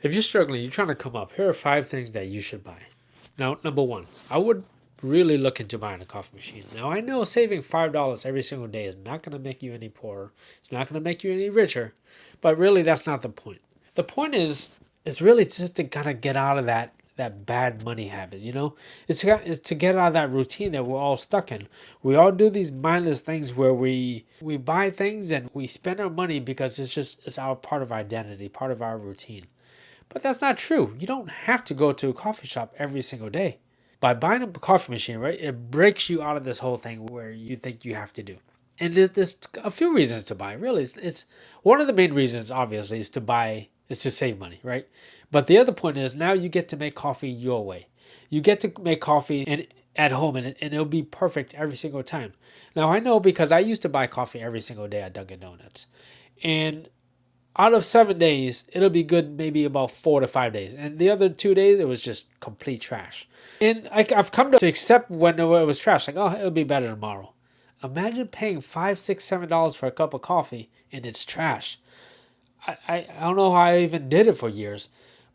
If you're struggling, you're trying to come up, here are 5 things that you should buy. Now, number one, I would really look into buying a coffee machine. Now, I know saving $5 every single day is not going to make you any poorer. It's not going to make you any richer. But really, that's not the point. The point is really just to kind of get out of that bad money habit, you know? It's to get out of that routine that we're all stuck in. We all do these mindless things where we buy things and we spend our money because it's our part of our identity, part of our routine. But that's not true. You don't have to go to a coffee shop every single day. By buying a coffee machine, right, it breaks you out of this whole thing where you think you have to do. And there's a few reasons to buy. Really, it's one of the main reasons, obviously, is to save money, right? But the other point is now you get to make coffee your way. You get to make coffee at home, and it'll be perfect every single time. Now I know because I used to buy coffee every single day at Dunkin' Donuts, and out of 7 days, it'll be good maybe about 4 to 5 days. And the other 2 days, it was just complete trash. And I've come to accept when it was trash. Like, oh, it'll be better tomorrow. Imagine paying $5, $6, $7 for a cup of coffee and it's trash. I don't know how I even did it for years.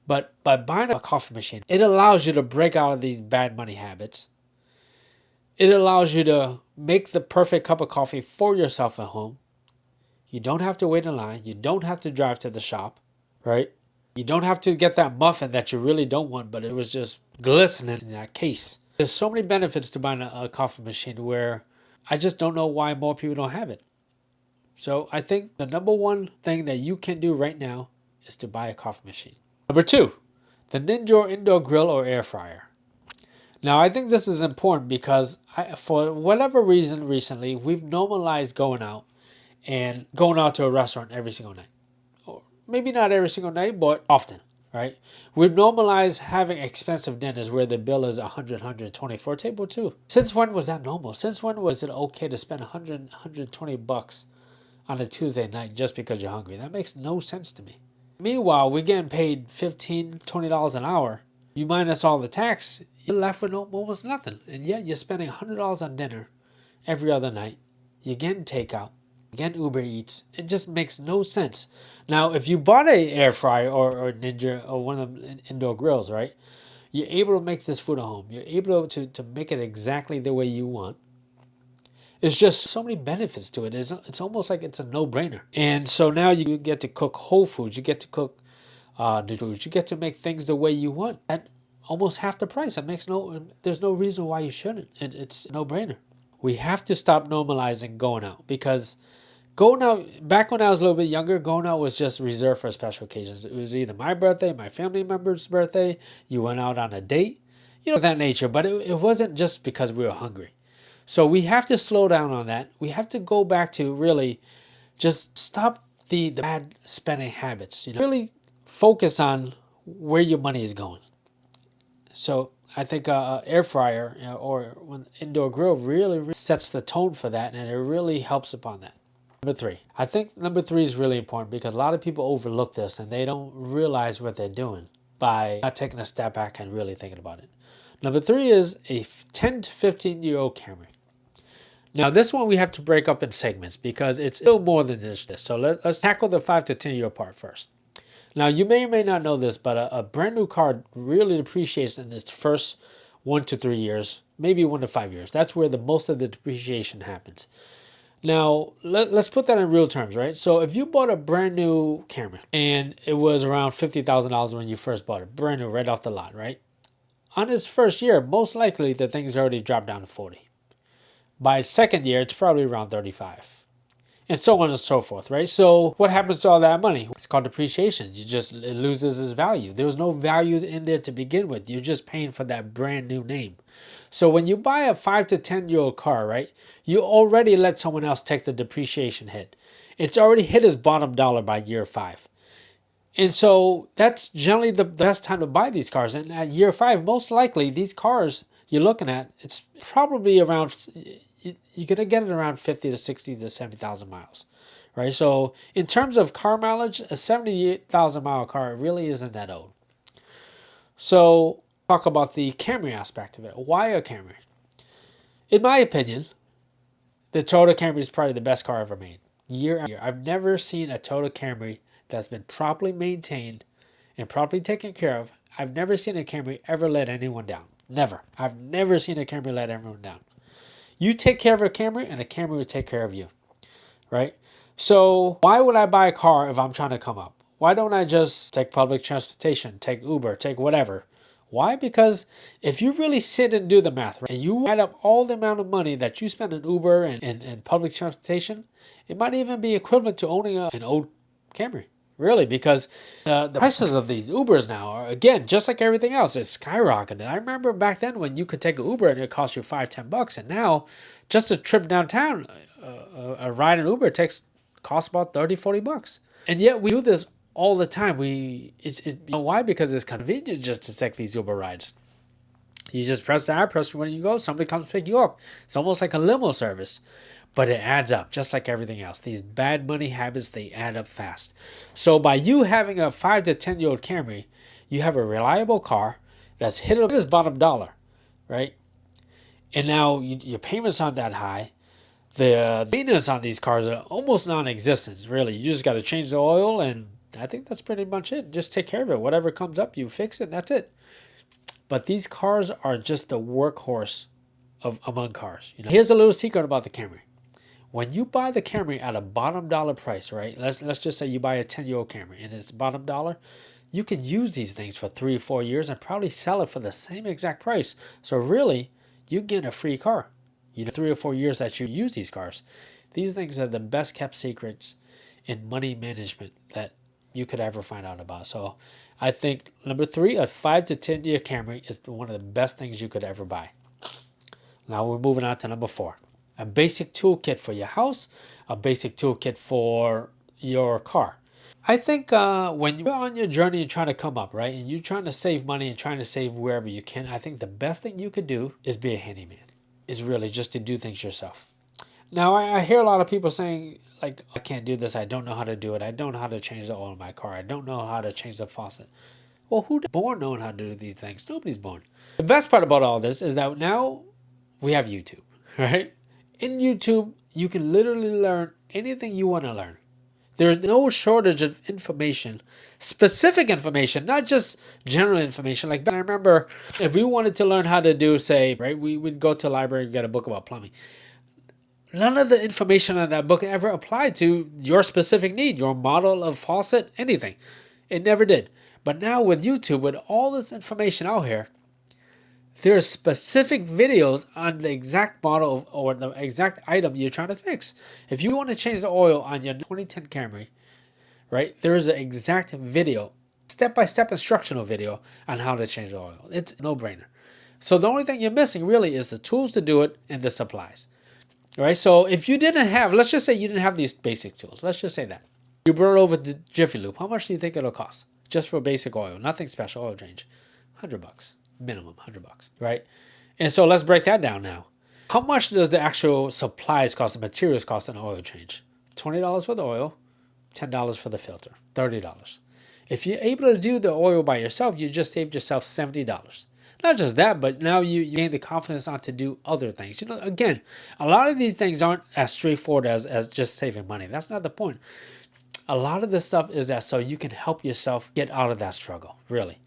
But by buying a coffee machine, it allows you to break out of these bad money habits. It allows you to make the perfect cup of coffee for yourself at home. You don't have to wait in line. You don't have to drive to the shop, right? You don't have to get that muffin that you really don't want, but it was just glistening in that case. There's so many benefits to buying a coffee machine where I just don't know why more people don't have it. So I think the number one thing that you can do right now is to buy a coffee machine. Number two, the Ninja indoor grill or air fryer. Now, I think this is important because for whatever reason recently, we've normalized going out and going out to a restaurant every single night. Or maybe not every single night, but often, right? We've normalized having expensive dinners where the bill is 100, 120 for a table too. Since when was that normal? Since when was it okay to spend 100, 120 bucks on a Tuesday night just because you're hungry? That makes no sense to me. Meanwhile, we're getting paid $15, $20 an hour. You minus all the tax, you're left with almost nothing. And yet you're spending $100 on dinner every other night. You're getting takeout. Again, Uber Eats. It just makes no sense. Now, if you bought an air fryer or Ninja or one of them indoor grills, right? You're able to make this food at home. You're able to make it exactly the way you want. It's just so many benefits to it. It's almost like it's a no-brainer. And so now you get to cook whole foods. You get to cook the foods. You get to make things the way you want at almost half the price. There's no reason why you shouldn't. It's a no-brainer. We have to stop normalizing going out because going out, back when I was a little bit younger, going out was just reserved for special occasions. It was either my birthday, my family member's birthday, you went out on a date, that nature. But it wasn't just because we were hungry. So we have to slow down on that. We have to go back to really just stop the bad spending habits. Really focus on where your money is going. So I think air fryer or an indoor grill really sets the tone for that, and it really helps upon that. Number three. I think number three is really important because a lot of people overlook this and they don't realize what they're doing by not taking a step back and really thinking about it. Number three is a 10 to 15-year-old Camry. Now, this one we have to break up in segments because it's still more than this. So let's tackle the 5 to 10-year part first. Now, you may or may not know this, but a brand new car really depreciates in its first 1 to 3 years, maybe 1 to 5 years. That's where most of the depreciation happens. Now, let's put that in real terms, right? So if you bought a brand new Camry and it was around $50,000 when you first bought it, brand new right off the lot, right? On its first year, most likely the thing's already dropped down to 40. By its second year, it's probably around 35. And so on and so forth, right? So what happens to all that money? It's called depreciation. It loses its value. There was no value in there to begin with. You're just paying for that brand new name. So when you buy a 5 to 10-year-old car, right, you already let someone else take the depreciation hit. It's already hit its bottom dollar by year 5. And so that's generally the best time to buy these cars. And at year 5, most likely these cars you're looking at, it's probably around, you're going to get it around 50 to 60 to 70,000 miles, right? So in terms of car mileage, a 78,000 mile car really isn't that old. So talk about the Camry aspect of it. Why a Camry? In my opinion, the Toyota Camry is probably the best car ever made. Year after year. I've never seen a Toyota Camry that's been properly maintained and properly taken care of, I've never seen a Camry ever let anyone down. Never. I've never seen a Camry let everyone down. You take care of a Camry and a Camry will take care of you, right? So why would I buy a car if I'm trying to come up? Why don't I just take public transportation, take Uber, take whatever? Why? Because if you really sit and do the math, right, and you add up all the amount of money that you spend on Uber and public transportation, it might even be equivalent to owning an old Camry. Really, because the prices of these Ubers now are, again, just like everything else, it's skyrocketed. I remember back then when you could take an Uber and it cost you $5-10, and now just a trip downtown, a ride in Uber costs about $30-40. And yet we do this all the time. Why? Because it's convenient just to take these Uber rides. You just press the press when you go, somebody comes pick you up. It's almost like a limo service. But it adds up, just like everything else. These bad money habits, they add up fast. So by you having a 5 to 10-year-old Camry, you have a reliable car that's hit its bottom dollar, right? And now your payments aren't that high. The maintenance on these cars are almost non-existent, really. You just got to change the oil, and I think that's pretty much it. Just take care of it. Whatever comes up, you fix it, and that's it. But these cars are just the workhorse among cars. Here's a little secret about the Camry. When you buy the Camry at a bottom dollar price, right? Let's just say you buy a 10-year-old Camry and it's bottom dollar, you can use these things for 3 or 4 years and probably sell it for the same exact price. So really, you get a free car. 3 or 4 years that you use these cars. These things are the best kept secrets in money management that you could ever find out about. So I think number 3, a 5 to 10-year Camry is one of the best things you could ever buy. Now we're moving on to number 4. A basic toolkit for your house, a basic toolkit for your car. I think when you're on your journey and trying to come up, right, and you're trying to save money and trying to save wherever you can, I think the best thing you could do is be a handyman. Is really just to do things yourself. Now, I hear a lot of people saying, like, I can't do this, I don't know how to do it, I don't know how to change the oil in my car, I don't know how to change the faucet. Well, who's born knowing how to do these things? Nobody's born. The best part about all this is that now we have YouTube, right? In YouTube, you can literally learn anything you want to learn. There's no shortage of information, specific information, not just general information. Like, I remember if we wanted to learn how to do, say, right, we would go to the library and get a book about plumbing. None of the information on that book ever applied to your specific need, your model of faucet, anything. It never did. But now with YouTube, with all this information out here, there are specific videos on the exact model or the exact item you're trying to fix. If you want to change the oil on your 2010 Camry, right, there is an exact video, step-by-step instructional video on how to change the oil. It's a no-brainer. So the only thing you're missing really is the tools to do it and the supplies. All right, so if you didn't have, let's just say you didn't have these basic tools. Let's just say that. You brought it over to Jiffy Lube. How much do you think it'll cost? Just for basic oil, nothing special, oil change. $100. Minimum $100, right? And so let's break that down now. How much does the actual supplies cost, the materials cost an oil change? $20 for the oil, $10 for the filter, $30. If you're able to do the oil by yourself, you just saved yourself $70. Not just that, but now you gain the confidence on to do other things. Again, a lot of these things aren't as straightforward as just saving money. That's not the point. A lot of this stuff is that so you can help yourself get out of that struggle, really.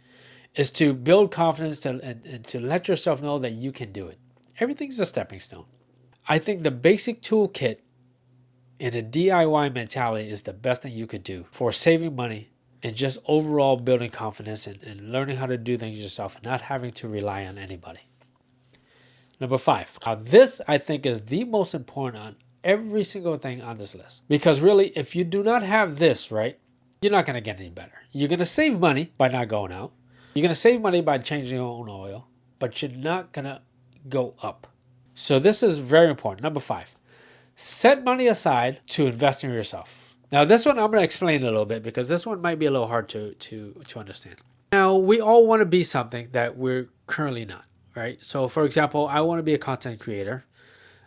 Is to build confidence and to let yourself know that you can do it. Everything's a stepping stone. I think the basic toolkit in a DIY mentality is the best thing you could do for saving money and just overall building confidence and learning how to do things yourself and not having to rely on anybody. Number 5. Now this, I think, is the most important on every single thing on this list. Because really, if you do not have this, right, you're not going to get any better. You're going to save money by not going out. You're going to save money by changing your own oil, but you're not going to go up. So this is very important. Number 5, set money aside to invest in yourself. Now this one I'm going to explain a little bit because this one might be a little hard to understand. Now we all want to be something that we're currently not, right? So for example, I want to be a content creator.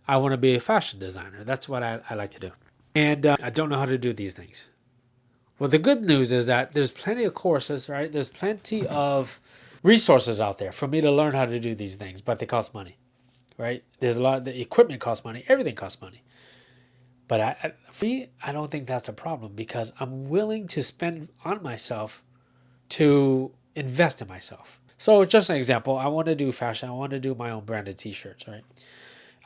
I want to be a fashion designer. That's what I like to do. And I don't know how to do these things. Well, the good news is that there's plenty of courses, right? There's plenty of resources out there for me to learn how to do these things, but they cost money, right? There's a lot, the equipment costs money, everything costs money. But for me, I don't think that's a problem because I'm willing to spend on myself to invest in myself. So just an example, I want to do fashion. I want to do my own branded t-shirts, right?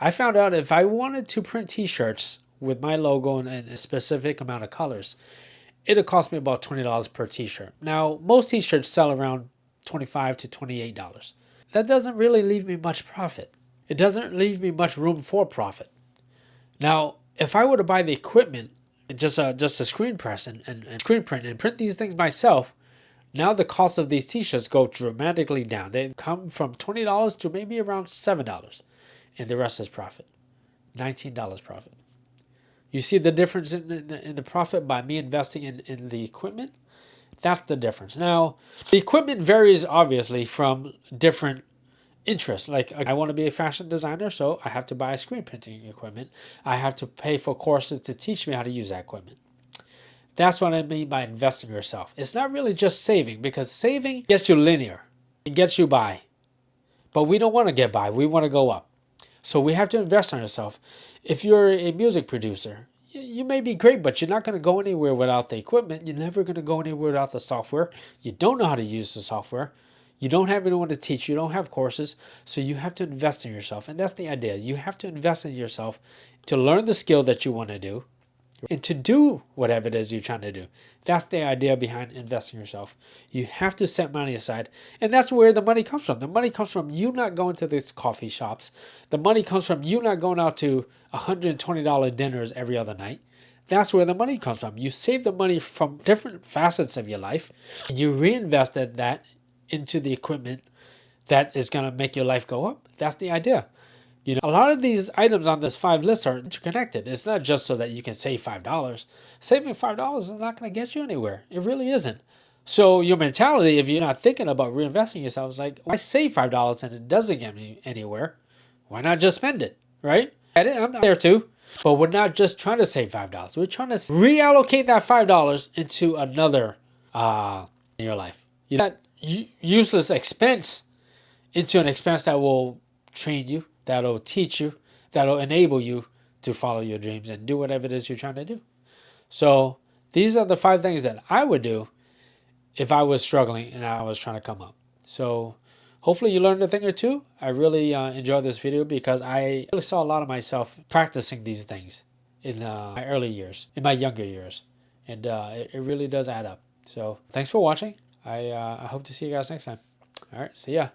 I found out if I wanted to print t-shirts with my logo and a specific amount of colors, it'll cost me about $20 per t-shirt. Now, most t-shirts sell around $25 to $28. That doesn't really leave me much profit. It doesn't leave me much room for profit. Now, if I were to buy the equipment, just a screen press and screen print and print these things myself, now the cost of these t-shirts go dramatically down. They come from $20 to maybe around $7. And the rest is profit. $19 profit. You see the difference in the profit by me investing in the equipment? That's the difference. Now, the equipment varies obviously from different interests. Like I want to be a fashion designer, so I have to buy screen printing equipment. I have to pay for courses to teach me how to use that equipment. That's what I mean by investing in yourself. It's not really just saving, because saving gets you linear. It gets you by. But we don't want to get by. We want to go up. So we have to invest in ourselves. If you're a music producer, you may be great, but you're not going to go anywhere without the equipment. You're never going to go anywhere without the software. You don't know how to use the software. You don't have anyone to teach. You don't have courses. So you have to invest in yourself. And that's the idea. You have to invest in yourself to learn the skill that you want to do and to do whatever it is you're trying to do. That's the idea behind investing in yourself. You have to set money aside. And that's where the money comes from. The money comes from you not going to these coffee shops. The money comes from you not going out to $120 dinners every other night. That's where the money comes from. You save the money from different facets of your life. And you reinvested that into the equipment that is going to make your life go up. That's the idea. You know, a lot of these items on this 5 list are interconnected. It's not just so that you can save $5. Saving $5 is not going to get you anywhere. It really isn't. So your mentality, if you're not thinking about reinvesting yourself, is like, why save $5 and it doesn't get me anywhere? Why not just spend it, right? I'm not there too. But we're not just trying to save $5. We're trying to reallocate that $5 into another in your life. You know, that useless expense into an expense that will train you, that'll teach you, that'll enable you to follow your dreams and do whatever it is you're trying to do. So these are the 5 things that I would do if I was struggling and I was trying to come up. So hopefully you learned a thing or two. I really enjoyed this video because I really saw a lot of myself practicing these things in my early years, in my younger years. And it really does add up. So thanks for watching. I hope to see you guys next time. All right, see ya.